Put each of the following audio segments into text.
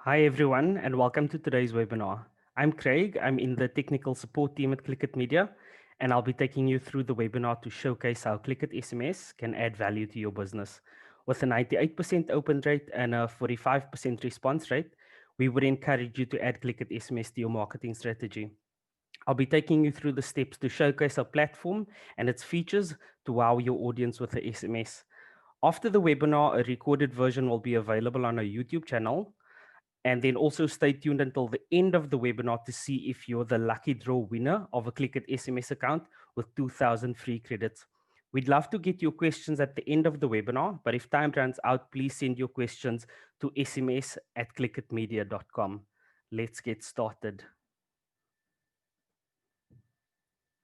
Hi everyone and welcome to today's webinar. I'm Craig, I'm in the technical support team at Clikit Media and I'll be taking you through the webinar to showcase how Clikit SMS can add value to your business. With a 98% open rate and a 45% response rate, we would encourage you to add Clikit SMS to your marketing strategy. I'll be taking you through the steps to showcase our platform and its features to wow your audience with the SMS. After the webinar, a recorded version will be available on our YouTube channel. And then also stay tuned until the end of the webinar to see if you're the lucky draw winner of a Clikit SMS account with 2,000 free credits. We'd love to get your questions at the end of the webinar, but if time runs out, please send your questions to sms@clikitmedia.com. Let's get started.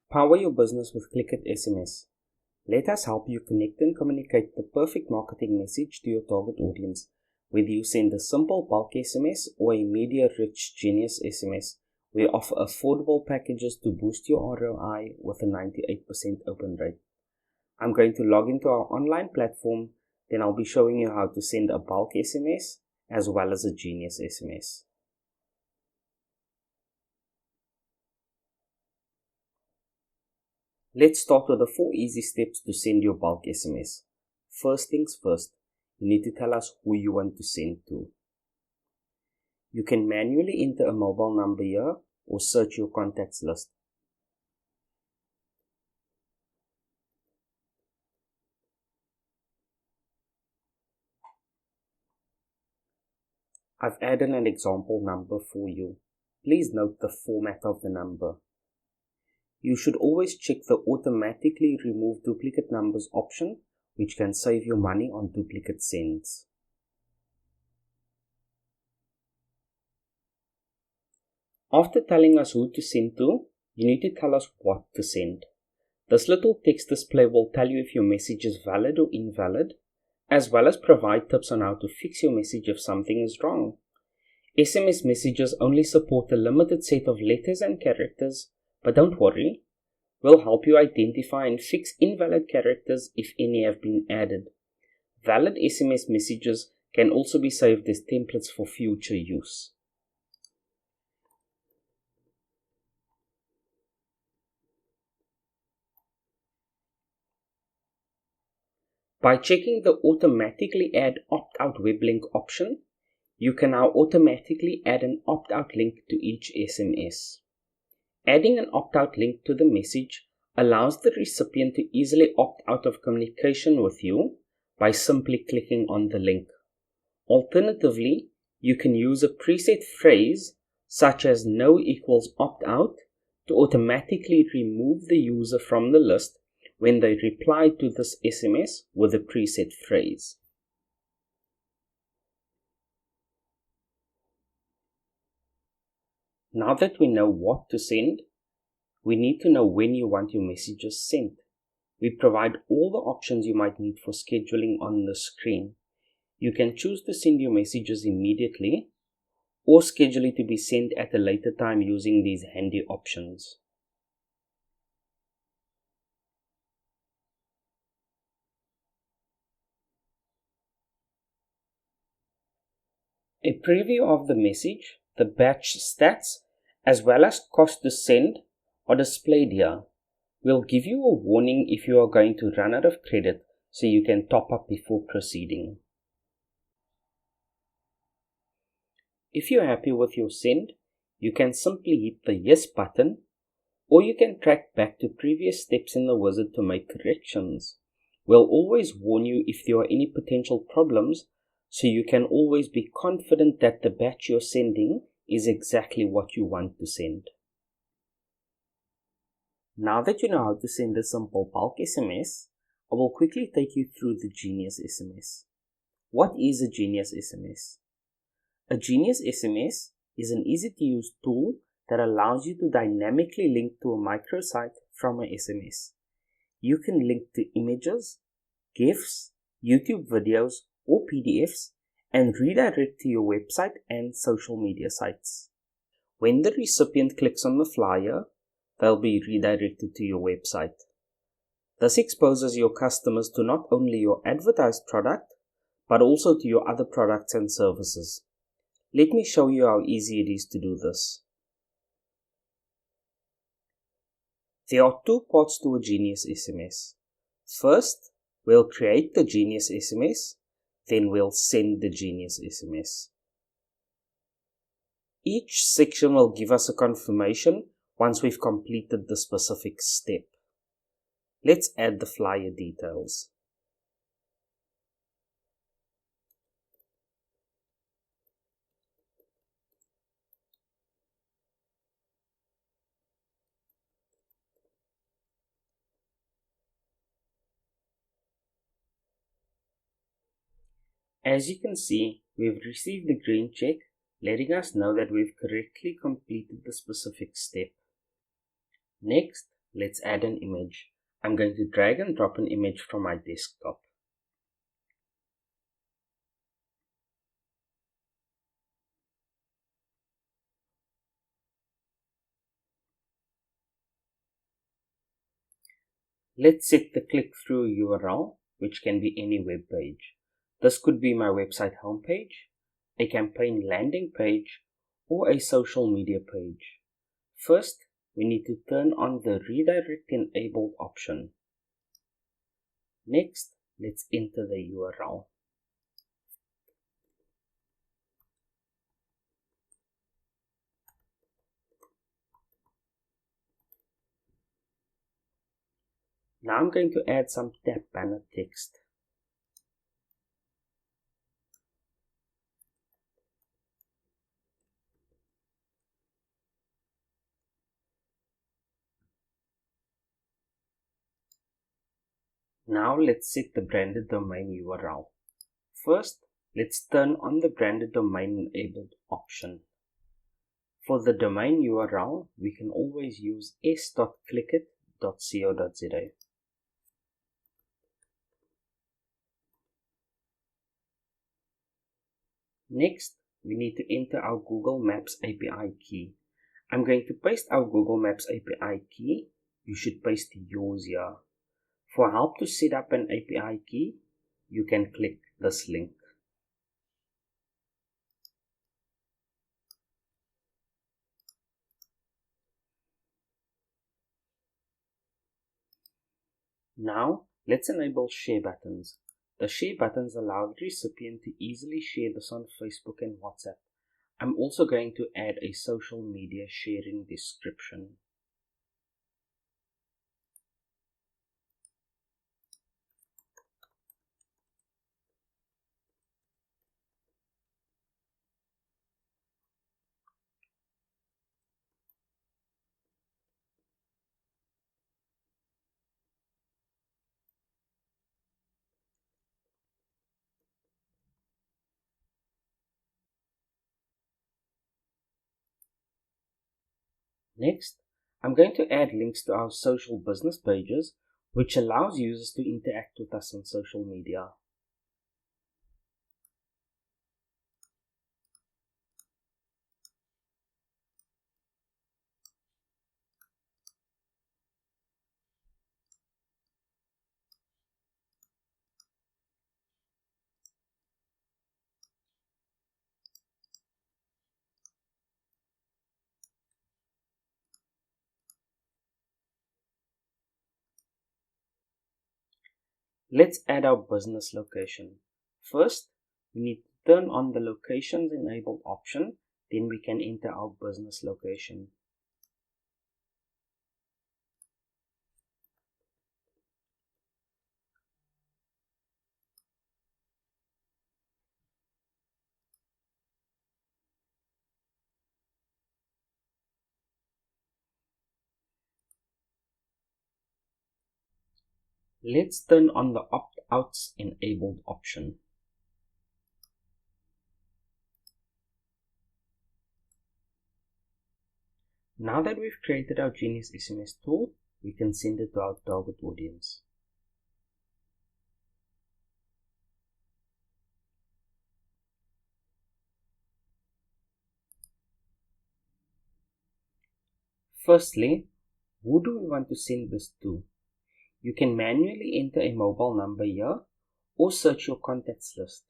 Power your business with Clikit SMS. Let us help you connect and communicate the perfect marketing message to your target audience. Whether you send a simple bulk SMS or a media-rich Genius SMS, we offer affordable packages to boost your ROI with a 98% open rate. I'm going to log into our online platform, then I'll be showing you how to send a bulk SMS as well as a Genius SMS. Let's start with the 4 easy steps to send your bulk SMS. First things first, you need to tell us who you want to send to. You can manually enter a mobile number here or search your contacts list. I've added an example number for you. Please note the format of the number. You should always check the automatically remove duplicate numbers option, which can save you money on duplicate sends. After telling us who to send to, you need to tell us what to send. This little text display will tell you if your message is valid or invalid, as well as provide tips on how to fix your message if something is wrong. SMS messages only support a limited set of letters and characters, but don't worry, we'll help you identify and fix invalid characters if any have been added. Valid SMS messages can also be saved as templates for future use. By checking the automatically add opt-out web link option, you can now automatically add an opt-out link to each SMS. Adding an opt-out link to the message allows the recipient to easily opt out of communication with you by simply clicking on the link. Alternatively, you can use a preset phrase such as no equals opt-out to automatically remove the user from the list when they reply to this SMS with a preset phrase. Now that we know what to send, we need to know when you want your messages sent. We provide all the options you might need for scheduling on the screen. You can choose to send your messages immediately or schedule it to be sent at a later time using these handy options. A preview of the message, the batch stats, as well as cost to send are displayed here. We'll give you a warning if you are going to run out of credit so you can top up before proceeding. If you're happy with your send, you can simply hit the yes button, or you can track back to previous steps in the wizard to make corrections. We'll always warn you if there are any potential problems, so you can always be confident that the batch you're sending is exactly what you want to send. Now that you know how to send a simple bulk SMS, I will quickly take you through the Genius SMS. What is a Genius SMS? A Genius SMS is an easy-to-use tool that allows you to dynamically link to a microsite from a SMS. You can link to images, GIFs, YouTube videos, or PDFs and redirect to your website and social media sites. When the recipient clicks on the flyer, they'll be redirected to your website. This exposes your customers to not only your advertised product, but also to your other products and services. Let me show you how easy it is to do this. There are two parts to a Genius SMS. First, we'll create the Genius SMS, then we'll send the Genius SMS. Each section will give us a confirmation once we've completed the specific step. Let's add the flyer details. As you can see, we've received the green check, letting us know that we've correctly completed the specific step. Next, let's add an image. I'm going to drag and drop an image from my desktop. Let's set the click-through URL, which can be any web page. This could be my website homepage, a campaign landing page, or a social media page. First, we need to turn on the redirect enabled option. Next, let's enter the URL. Now I'm going to add some tap banner text. Now let's set the branded domain URL. First, let's turn on the branded domain enabled option. For the domain URL, we can always use s.clikit.co.za. Next, we need to enter our Google Maps API key. I'm going to paste our Google Maps API key. You should paste yours here. For help to set up an API key, you can click this link. Now, let's enable share buttons. The share buttons allow the recipient to easily share this on Facebook and WhatsApp. I'm also going to add a social media sharing description. Next, I'm going to add links to our social business pages, which allows users to interact with us on social media. Let's add our business location. First, we need to turn on the locations enabled option, then we can enter our business location. Let's turn on the opt-outs enabled option. Now that we've created our Genius SMS tool, we can send it to our target audience. Firstly, who do we want to send this to? You can manually enter a mobile number here or search your contacts list.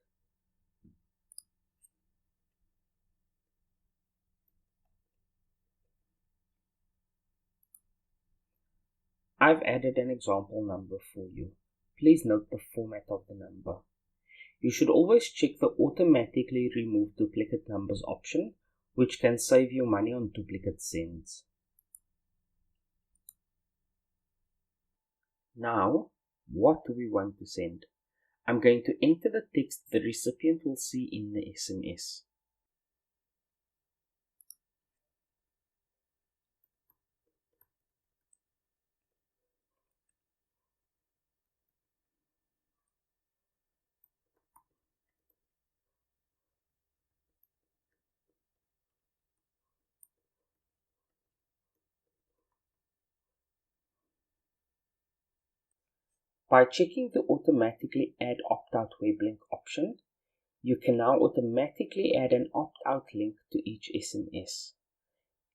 I've added an example number for you. Please note the format of the number. You should always check the automatically remove duplicate numbers option, which can save you money on duplicate sends. Now, what do we want to send? I'm going to enter the text the recipient will see in the SMS. By checking the automatically add opt-out web link option, you can now automatically add an opt-out link to each SMS.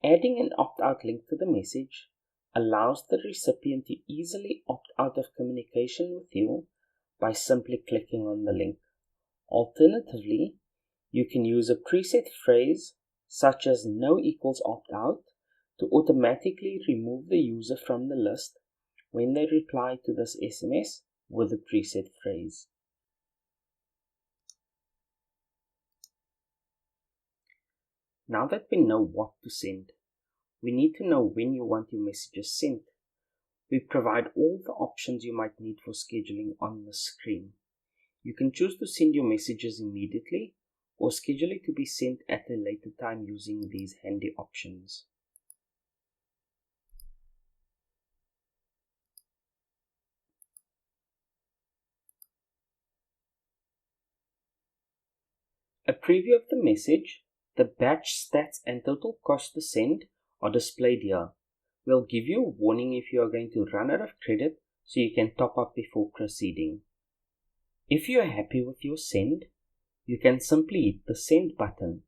Adding an opt-out link to the message allows the recipient to easily opt out of communication with you by simply clicking on the link. Alternatively, you can use a preset phrase such as no equals opt-out to automatically remove the user from the list when they reply to this SMS with a preset phrase. Now that we know what to send, we need to know when you want your messages sent. We provide all the options you might need for scheduling on the screen. You can choose to send your messages immediately or schedule it to be sent at a later time using these handy options. A preview of the message, the batch stats and total cost to send are displayed here. We'll give you a warning if you are going to run out of credit so you can top up before proceeding. If you are happy with your send, you can simply hit the send button,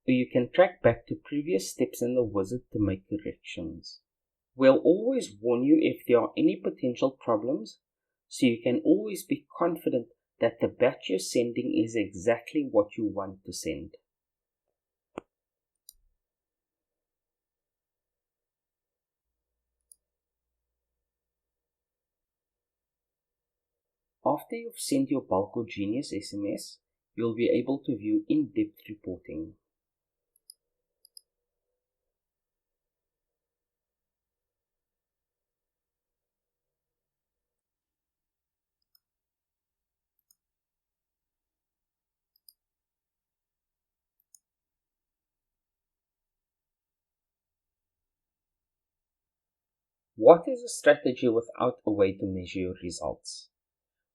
or you can track back to previous steps in the wizard to make corrections. We'll always warn you if there are any potential problems, so you can always be confident that the batch you're sending is exactly what you want to send. After you've sent your bulk or Genius SMS, you'll be able to view in-depth reporting. What is a strategy without a way to measure your results?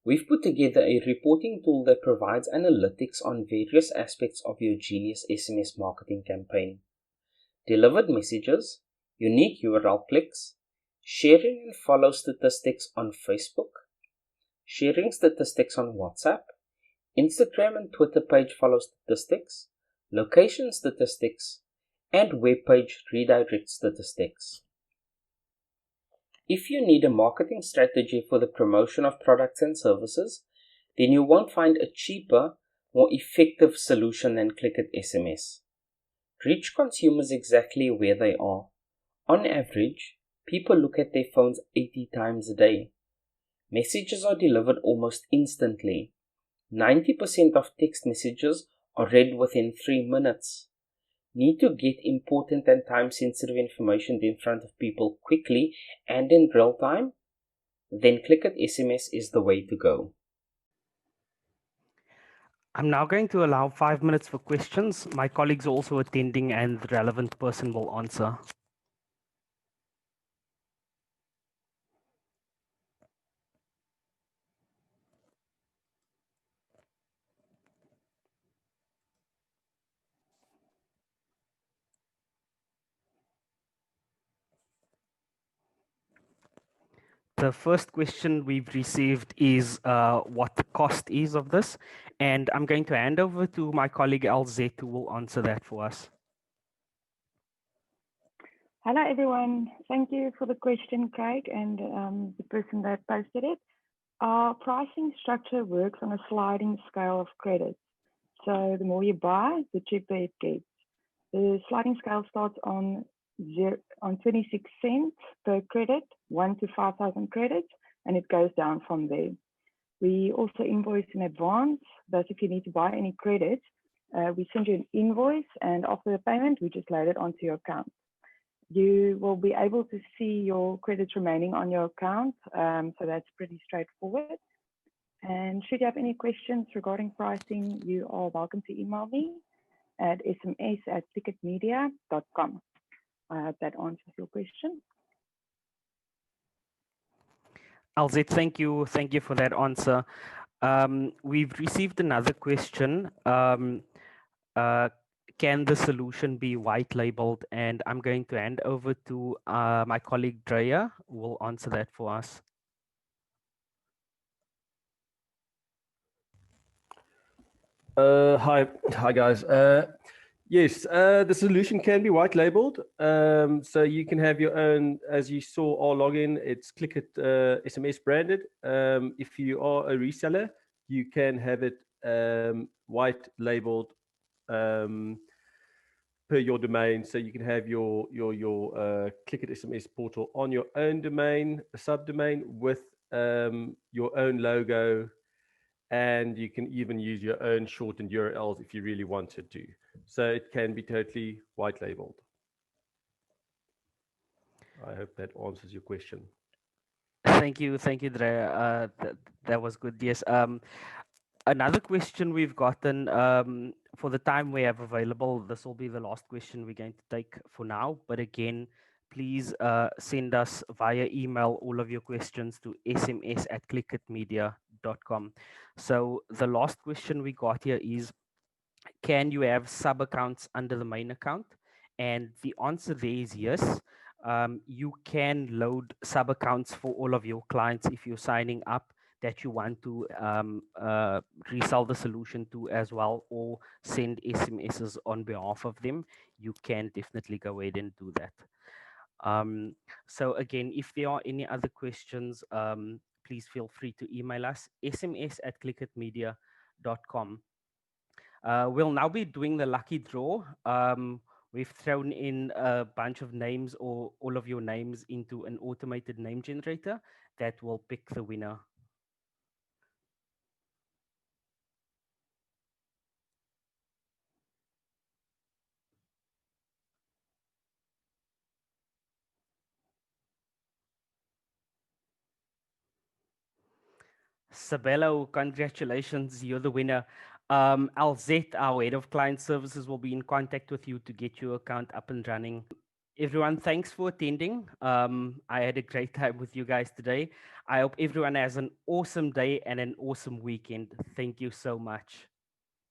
We've put together a reporting tool that provides analytics on various aspects of your Genius SMS marketing campaign. Delivered messages, unique URL clicks, sharing and follow statistics on Facebook, sharing statistics on WhatsApp, Instagram and Twitter page follow statistics, location statistics, and web page redirect statistics. If you need a marketing strategy for the promotion of products and services, then you won't find a cheaper, more effective solution than Clikit SMS. Reach consumers exactly where they are. On average, people look at their phones 80 times a day. Messages are delivered almost instantly. 90% of text messages are read within 3 minutes. Need to get important and time-sensitive information in front of people quickly and in real time? Then Clikit SMS is the way to go. I'm now going to allow 5 minutes for questions. My colleagues are also attending and the relevant person will answer. The first question we've received is what the cost is of this. And I'm going to hand over to my colleague LZ who will answer that for us. Hello, everyone. Thank you for the question, Craig, and the person that posted it. Our pricing structure works on a sliding scale of credits. So the more you buy, the cheaper it gets. The sliding scale starts on on 26 cents per credit, 1 to 5,000 credits, and it goes down from there. We also invoice in advance. Thus, if you need to buy any credits, we send you an invoice, and after the payment, we just load it onto your account. You will be able to see your credits remaining on your account, so that's pretty straightforward. And should you have any questions regarding pricing, you are welcome to email me at sms@clikitmedia.com. I hope that answers your question. Alzette, thank you. Thank you for that answer. We've received another question. Uh, can the solution be white labeled? And I'm going to hand over to my colleague Drea, who will answer that for us. Hi guys. Yes, the solution can be white labeled. So you can have your own, as you saw, our login. It's Clikit SMS branded. If you are a reseller, you can have it white labeled per your domain. So you can have your Clikit SMS portal on your own domain, a subdomain with your own logo, and you can even use your own shortened URLs if you really wanted to. So it can be totally white labeled. I hope that answers your question. Thank you, Drea. That was good. Yes. Another question we've gotten, for the time we have available, this will be the last question we're going to take for now. But again, please send us via email all of your questions to sms@clikitmedia.com. So the last question we got here is, can you have sub accounts under the main account? And the answer there is yes. You can load sub accounts for all of your clients if you're signing up that you want to resell the solution to as well, or send SMSs on behalf of them. You can definitely go ahead and do that. So again, if there are any other questions, please feel free to email us, sms@clikitmedia.com. We'll now be doing the lucky draw. We've thrown in a bunch of names, or all of your names, into an automated name generator that will pick the winner. Sabello, congratulations, you're the winner. Alzette, our head of client services, will be in contact with you to get your account up and running. Everyone, thanks for attending. I had a great time with you guys today. I hope everyone has an awesome day and an awesome weekend. Thank you so much.